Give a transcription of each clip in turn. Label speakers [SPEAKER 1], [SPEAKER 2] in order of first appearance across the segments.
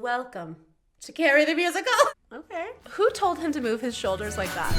[SPEAKER 1] Welcome to Carrie the Musical. Okay. Who told him to move his shoulders like that?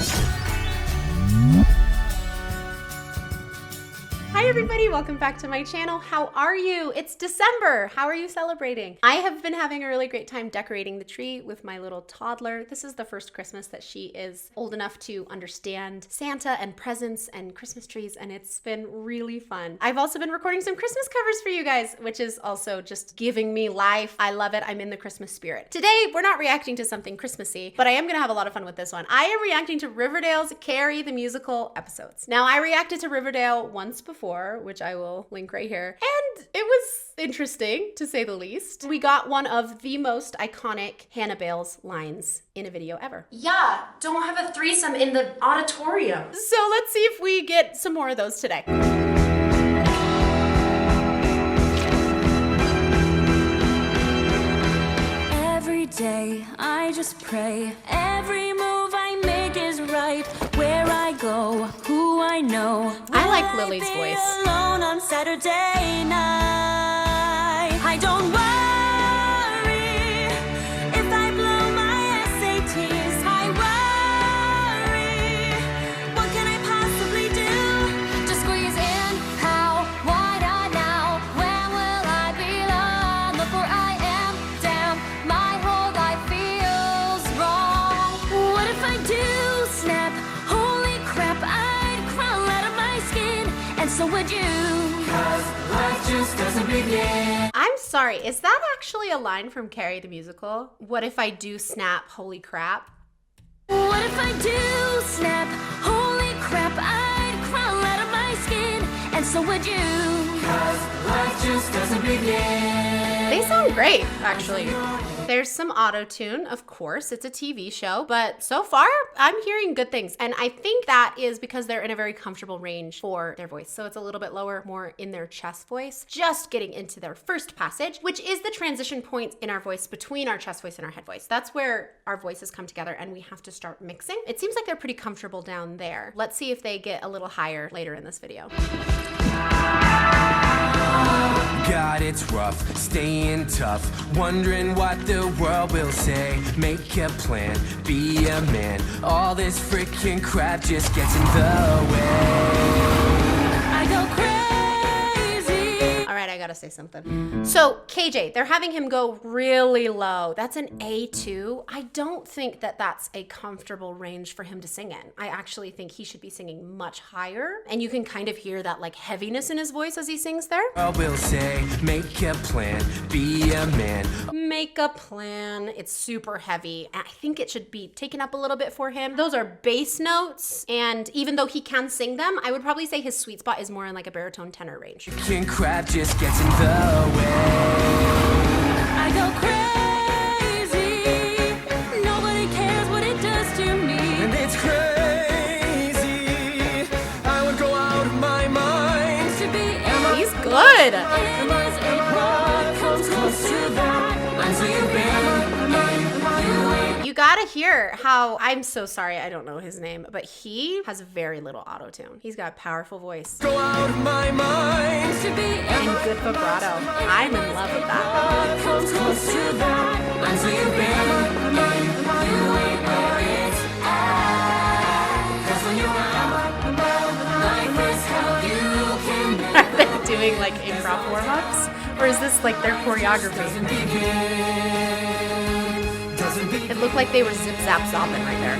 [SPEAKER 1] Hi everybody, welcome back to my channel. How are you? It's December. How are you celebrating? I have been having a really great time decorating the tree with my little toddler. This is the first Christmas that she is old enough to understand Santa and presents and Christmas trees, and it's been really fun. I've also been recording some Christmas covers for you guys, which is also just giving me life. I love it. I'm in the Christmas spirit. Today, we're not reacting to something Christmassy, but I am gonna have a lot of fun with this one. I am reacting to Riverdale's Carrie the Musical episodes. Now, I reacted to Riverdale once before, which I will link right here, and it was interesting to say the least. We got one of the most iconic Hannah Bale's lines in a video ever. Yeah, don't have a threesome in the auditorium. So let's see if we get some more of those today.
[SPEAKER 2] Every day I just pray, every move I make is right. Where I go, who I know.
[SPEAKER 1] I like Lily's voice.
[SPEAKER 2] Alone on Saturday night. I don't worry if I blow my SATs. I worry, what can I possibly do? Just squeeze in, how, why not now? When will I belong? Look where I am, damn, my whole life feels wrong. What if I do snap? Holy crap, I'd crawl out of my skin, and so would you. 'Cause life just doesn't begin.
[SPEAKER 1] I'm sorry, is that actually a line from Carrie the Musical? What if I do snap, holy crap?
[SPEAKER 2] What if I do snap? Holy crap, I'd crawl out of my skin, and so would you. 'Cause life just doesn't begin.
[SPEAKER 1] They sound great, actually. There's some auto-tune, of course, it's a TV show, but so far, I'm hearing good things. And I think that is because they're in a very comfortable range for their voice. So it's a little bit lower, more in their chest voice. Just getting into their first passage, which is the transition point in our voice between our chest voice and our head voice. That's where our voices come together and we have to start mixing. It seems like they're pretty comfortable down there. Let's see if they get a little higher later in this video.
[SPEAKER 3] God, it's rough, staying tough, wondering what the world will say. Make a plan, be a man, all this freaking crap just gets in the way.
[SPEAKER 2] I go crazy.
[SPEAKER 1] All right, I gotta say something. So KJ, they're having him go really low. That's an A2. I don't think that that's a comfortable range for him to sing in. I actually think he should be singing much higher. And you can kind of hear that like heaviness in his voice as he sings there.
[SPEAKER 3] I will say, make a plan, be a man.
[SPEAKER 1] Make a plan. It's super heavy. And I think it should be taken up a little bit for him. Those are bass notes. And even though he can sing them, I would probably say his sweet spot is more in like a baritone tenor range.
[SPEAKER 3] Freaking crap just gets in the way.
[SPEAKER 2] I go crazy. Nobody cares what it does to me.
[SPEAKER 3] And it's crazy. I would go out of my mind
[SPEAKER 2] To be
[SPEAKER 1] He's good.
[SPEAKER 2] comes close to that until you've been.
[SPEAKER 1] You gotta hear how, I'm so sorry, I don't know his name, but he has very little auto-tune. He's got a powerful voice
[SPEAKER 3] go out of my mind.
[SPEAKER 2] To be
[SPEAKER 1] and good vibrato. I'm in love with that.
[SPEAKER 2] comes close to that until you've been. You ain't where it's at. 'Cause when you're out, life is how you can
[SPEAKER 1] Are they doing like improv warm-ups? Or is this like their choreography? It looked like they were zip zap zopping right there.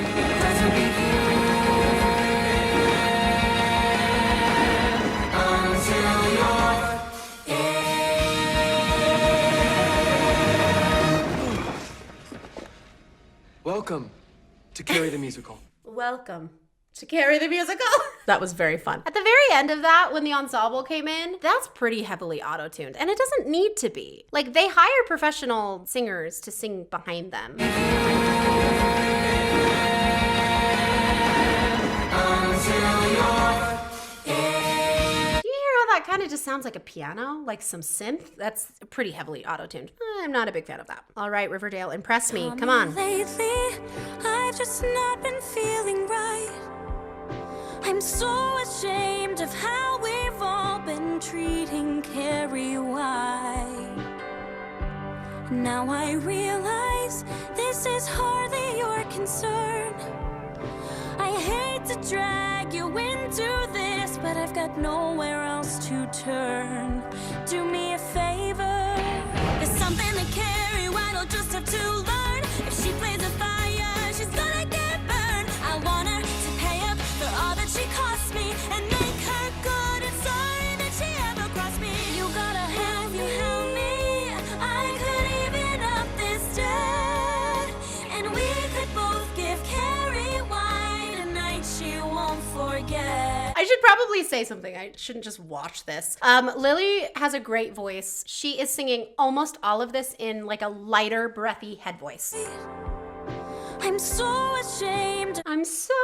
[SPEAKER 4] Welcome to Carrie the Musical.
[SPEAKER 1] Welcome to Carrie the Musical. That was very fun. At the very end of that, when the ensemble came in, that's pretty heavily auto-tuned, and it doesn't need to be. Like, they hire professional singers to sing behind them. That kind of just sounds like a piano, like some synth. That's pretty heavily auto-tuned. I'm not a big fan of that. All right, Riverdale, impress me. Come on.
[SPEAKER 2] Lately, I've just not been feeling right. I'm so ashamed of how we've all been treating Carrie White. Now I realize this is hardly your concern. I hate to drag you into this, but I've got nowhere else to turn. Do me a favor. There's something that Carrie White'll just have to learn. If she plays with fire, she's gonna get burned. I want her to pay up for all that she cost me and make her good and sorry that she ever crossed me. You gotta have you help me. I could even up this debt, and we could both give Carrie White a night she won't forget.
[SPEAKER 1] I should probably say something. I shouldn't just watch this. Lily has a great voice. She is singing almost all of this in like a lighter, breathy head voice.
[SPEAKER 2] I'm so ashamed.
[SPEAKER 1] I'm so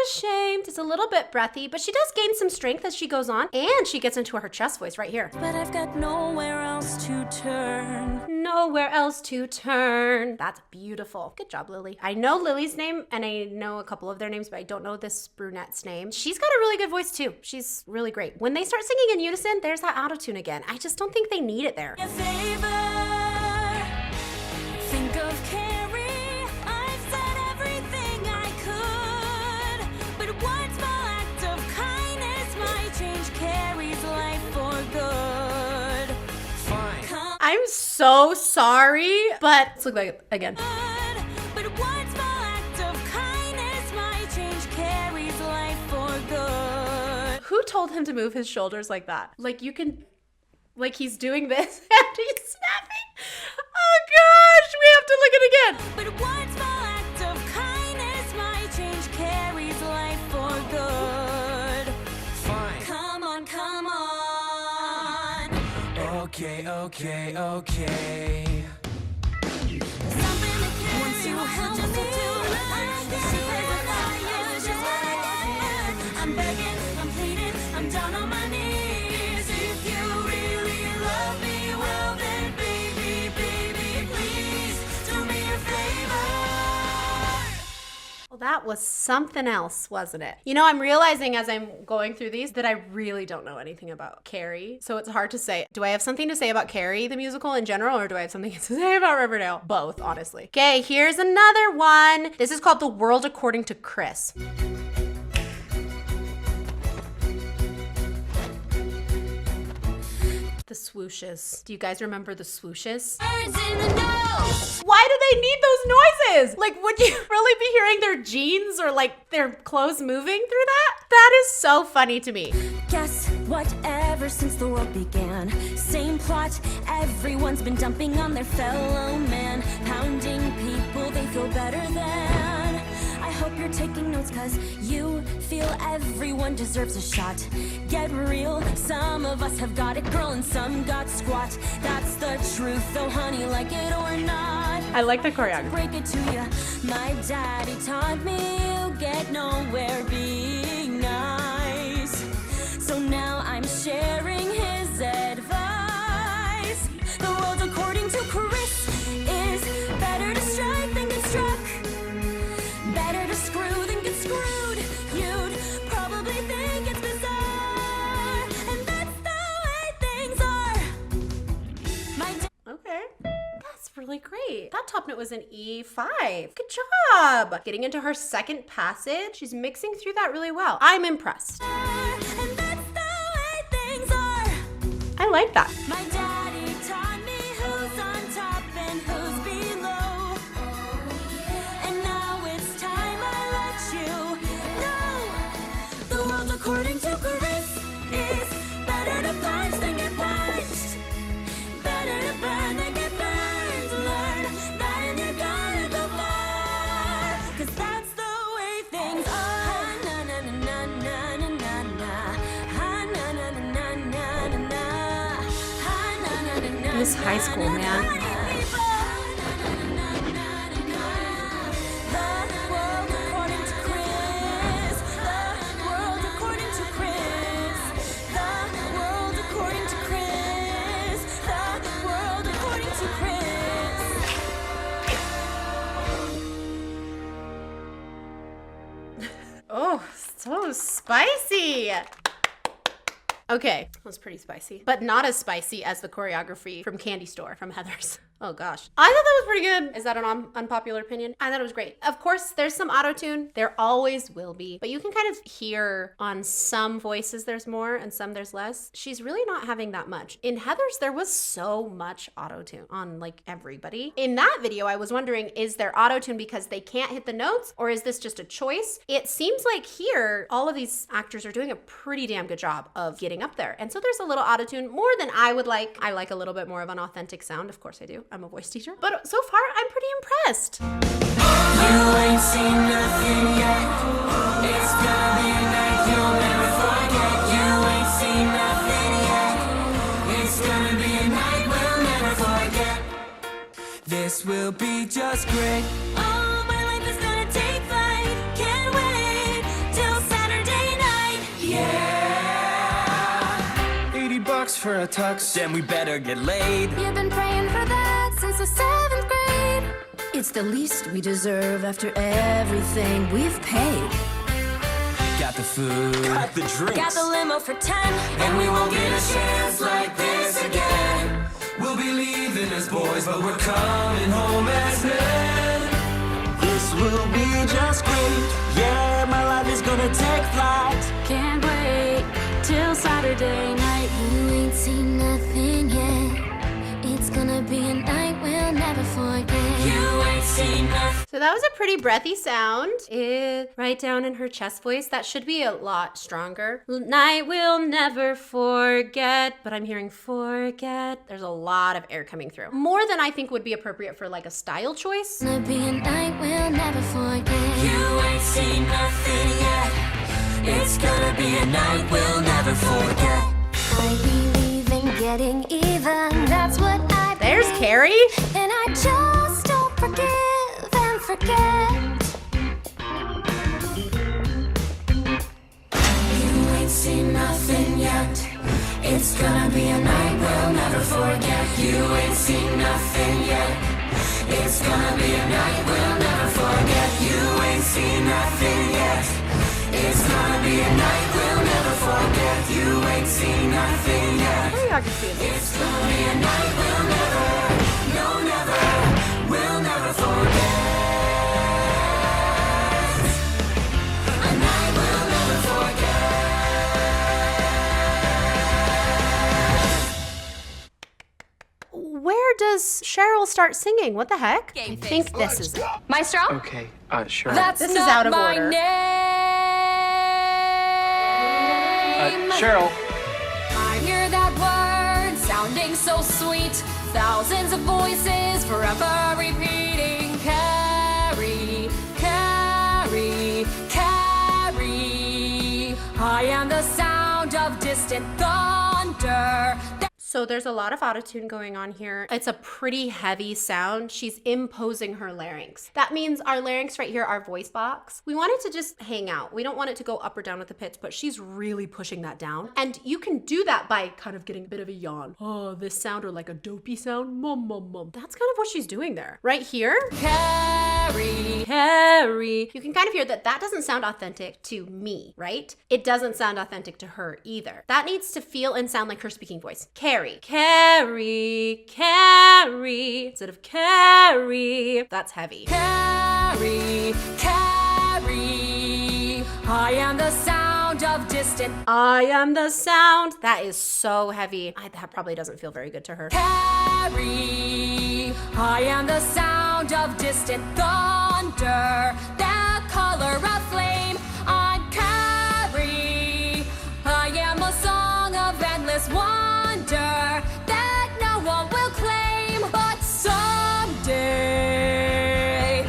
[SPEAKER 1] ashamed. It's a little bit breathy, but she does gain some strength as she goes on, and she gets into her chest voice right here.
[SPEAKER 2] But I've got nowhere else to turn.
[SPEAKER 1] Nowhere else to turn. That's beautiful. Good job, Lily. I know Lily's name, and I know a couple of their names, but I don't know this brunette's name. She's got a really good voice too. She's really great. When they start singing in unison, there's that auto-tune again. I just don't think they need it there.
[SPEAKER 2] A favor. Think of Carrie. I've said everything I could, but one small act of kindness might change Carrie's life for good.
[SPEAKER 3] Fine.
[SPEAKER 1] I'm so sorry, but let's look like it again.
[SPEAKER 2] But one small act of kindness might change Carrie's life for good.
[SPEAKER 1] Who told him to move his shoulders like that? Like you can, like he's doing this and he's snapping. Oh gosh, we have to look at it again.
[SPEAKER 2] But one small act of kindness might change Carrie's life for good.
[SPEAKER 3] Fine.
[SPEAKER 2] Come on, come on.
[SPEAKER 3] Okay, okay, okay.
[SPEAKER 2] Something that Carrie you help me do. She plays with fire, she's gonna get burned. I'm begging, I'm pleading, I'm down on my knees. If you really love me, well then baby, baby, please do me a favor.
[SPEAKER 1] Well, that was something else, wasn't it? You know, I'm realizing as I'm going through these that I really don't know anything about Carrie. So it's hard to say. Do I have something to say about Carrie, the musical in general, or do I have something to say about Riverdale? Both, honestly. Okay, here's another one. This is called The World According to Chris. The swooshes. Do you guys remember the swooshes?
[SPEAKER 2] Birds in the nose.
[SPEAKER 1] Why do they need those noises? Like, would you really be hearing their jeans or like their clothes moving through that? That is so funny to me.
[SPEAKER 2] Guess what? Ever since the world began, same plot. Everyone's been dumping on their fellow man, pounding people they feel better than. I hope you're taking notes, cause you feel everyone deserves a shot. Get real, some of us have got it, girl, and some got squat. That's the truth, though, honey, like it or not.
[SPEAKER 1] I like the choreography.
[SPEAKER 2] Break it to you. My daddy taught me you get nowhere being nice. So now I'm sharing his advice. The world according to Chris is better to strike than get struck. Better to screw than get screwed. You'd probably think it's bizarre, and that's the way things are. My
[SPEAKER 1] Okay. That's really great. That top note was an E5. Good job. Getting into her second passage. She's mixing through that really well. I'm impressed.
[SPEAKER 2] and that's the way things are.
[SPEAKER 1] I like that.
[SPEAKER 2] My daddy taught me who's on top and who's below. And now it's time I let you know. The world according to Chris is better to punch than get punched. Better to burn than get burned. Learn that and you're gonna go far. Cause that's the way things are. Na na na na na na na. Ha na na na na na na na. Ha na na na na.
[SPEAKER 1] This high school, man.
[SPEAKER 2] The world according to Chris. The world according to Chris. The world according to Chris. The world according to Chris.
[SPEAKER 1] Oh, so spicy. Okay, that was pretty spicy, but not as spicy as the choreography from Candy Store from Heather's. Oh gosh. I thought that was pretty good. Is that an unpopular opinion? I thought it was great. Of course, there's some auto-tune. There always will be. But you can kind of hear on some voices there's more and some there's less. She's really not having that much. In Heather's, there was so much auto-tune on like everybody. In that video, I was wondering, is there auto-tune because they can't hit the notes, or is this just a choice? It seems like here, all of these actors are doing a pretty damn good job of getting up there. And so there's a little auto-tune, more than I would like. I like a little bit more of an authentic sound. Of course I do. I'm a voice teacher. But so far, I'm pretty impressed.
[SPEAKER 3] You ain't seen nothing yet. It's gonna be a night you'll never forget. You ain't seen nothing yet. It's gonna be a night we'll never forget. This will be just great.
[SPEAKER 2] Oh, my life is gonna take flight. Can't wait till Saturday night.
[SPEAKER 3] Yeah. $80 for a tux, then we better get laid.
[SPEAKER 2] You've been praying for that since the 7th grade.
[SPEAKER 5] It's the least we deserve after everything we've paid.
[SPEAKER 3] Got the food, got the drinks,
[SPEAKER 2] Got the limo for 10.
[SPEAKER 3] and we won't get a chance like this again. We'll be leaving as boys, but we're coming home as men. This will be just great. Yeah, my life is gonna take flight.
[SPEAKER 2] Can't wait till Saturday night. You ain't seen nothing yet. It's gonna be a night we'll never forget.
[SPEAKER 3] You ain't seen nothing.
[SPEAKER 1] So that was a pretty breathy sound. Right down in her chest voice. That should be a lot stronger. Night we'll never forget, but I'm hearing forget. There's a lot of air coming through. More than I think would be appropriate for like a style choice.
[SPEAKER 2] Gonna be a night we'll never forget.
[SPEAKER 3] You ain't seen nothing yet. It's gonna be a night we'll never forget.
[SPEAKER 2] I believe in getting even. That's what I
[SPEAKER 1] There's
[SPEAKER 2] believe.
[SPEAKER 1] Carrie.
[SPEAKER 2] And I just don't forgive and forget.
[SPEAKER 3] You ain't seen nothing yet. It's gonna be a night we'll never forget. You ain't seen nothing yet. It's gonna be a night we'll never forget. You ain't seen nothing yet. It's gonna be a night we'll never forget. You ain't seen nothing yet. It's gonna be a night we'll never, no never, we'll never forget. A night we'll never forget.
[SPEAKER 1] Where does Cheryl start singing? What the heck? I think this is it.
[SPEAKER 6] Maestro?
[SPEAKER 4] Okay, sure.
[SPEAKER 6] That's
[SPEAKER 1] This is
[SPEAKER 6] not
[SPEAKER 1] out of
[SPEAKER 6] my
[SPEAKER 1] order.
[SPEAKER 6] name.
[SPEAKER 4] Cheryl.
[SPEAKER 6] I hear that word sounding so sweet. Thousands of voices forever repeating. Carrie, Carrie, Carrie. I am the sound of distant thunder.
[SPEAKER 1] So there's a lot of autotune going on here. It's a pretty heavy sound. She's imposing her larynx. That means our larynx right here, our voice box, we want it to just hang out. We don't want it to go up or down with the pitch, but she's really pushing that down. And you can do that by kind of getting a bit of a yawn. Oh, this sound, or like a dopey sound. Mum, mum, mum. That's kind of what she's doing there. Right here,
[SPEAKER 6] Carrie.
[SPEAKER 1] Carrie. You can kind of hear that that doesn't sound authentic to me, right? It doesn't sound authentic to her either. That needs to feel and sound like her speaking voice. Carrie, Carrie, Carrie, instead of Carrie. That's heavy.
[SPEAKER 6] Carrie, Carrie. I am the sound of distant.
[SPEAKER 1] I am the sound. That is so heavy. That probably doesn't feel very good to her.
[SPEAKER 6] Carrie, I am the sound of distant thunder. The color of flame. I'm Carrie. I am a song of endless wonder that no one will claim, but someday.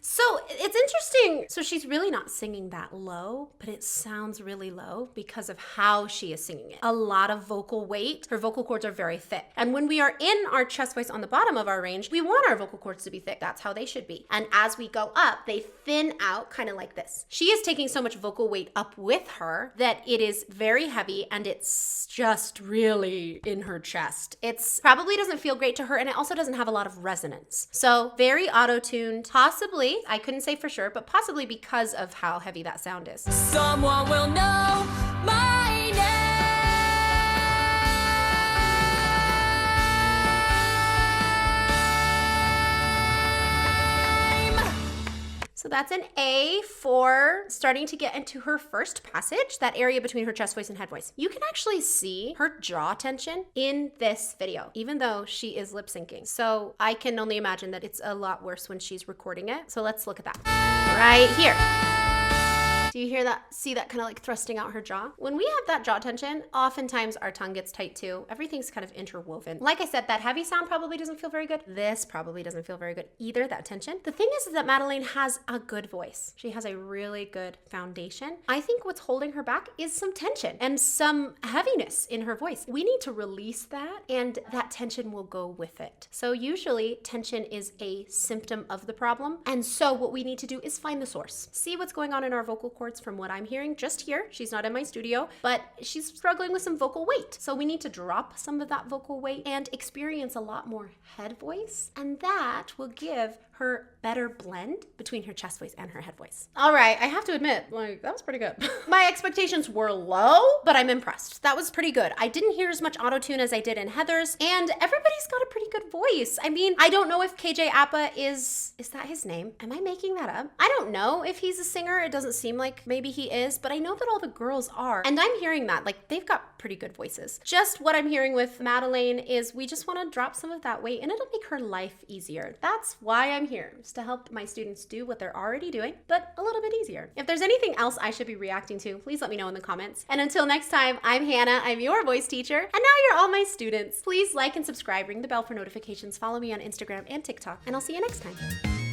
[SPEAKER 1] So it's interesting. So she's really not singing that low, but it sounds really low because of how she is singing it. A lot of vocal weight. Her vocal cords are very thick. And when we are in our chest voice on the bottom of our range, we want our vocal cords to be thick. That's how they should be. And as we go up, they thin out kind of like this. She is taking so much vocal weight up with her that it is very heavy, and it's just really in her chest. It's probably doesn't feel great to her, and it also doesn't have a lot of resonance. So very auto-tuned, possibly, I couldn't say for sure, but possibly because of how heavy that sound is.
[SPEAKER 6] Someone will know my name.
[SPEAKER 1] that's an A for starting to get into her first passage, that area between her chest voice and head voice. You can actually see her jaw tension in this video, even though she is lip syncing. So I can only imagine that it's a lot worse when she's recording it. So let's look at that right here. Do you hear that? See that kind of like thrusting out her jaw? When we have that jaw tension, oftentimes our tongue gets tight too. Everything's kind of interwoven. Like I said, that heavy sound probably doesn't feel very good. This probably doesn't feel very good either, that tension. The thing is that Madeleine has a good voice. She has a really good foundation. I think what's holding her back is some tension and some heaviness in her voice. We need to release that, and that tension will go with it. So usually tension is a symptom of the problem. And so what we need to do is find the source. See what's going on in our vocal cords. From what I'm hearing just here. She's not in my studio, but she's struggling with some vocal weight. So we need to drop some of that vocal weight and experience a lot more head voice. And that will give her better blend between her chest voice and her head voice. All right, I have to admit, like, that was pretty good. My expectations were low, but I'm impressed. That was pretty good. I didn't hear as much auto-tune as I did in Heather's, and everybody's got a pretty good voice. I mean, I don't know if KJ Appa is that his name? Am I making that up? I don't know if he's a singer. It doesn't seem like maybe he is, but I know that all the girls are. And I'm hearing that, like, they've got pretty good voices. Just what I'm hearing with Madeleine is we just want to drop some of that weight, and it'll make her life easier. That's why I'm here, is to help my students do what they're already doing, but a little bit easier. If there's anything else I should be reacting to, please let me know in the comments. And until next time, I'm Hannah, I'm your voice teacher, and now you're all my students. Please like and subscribe, ring the bell for notifications, follow me on Instagram and TikTok, and I'll see you next time.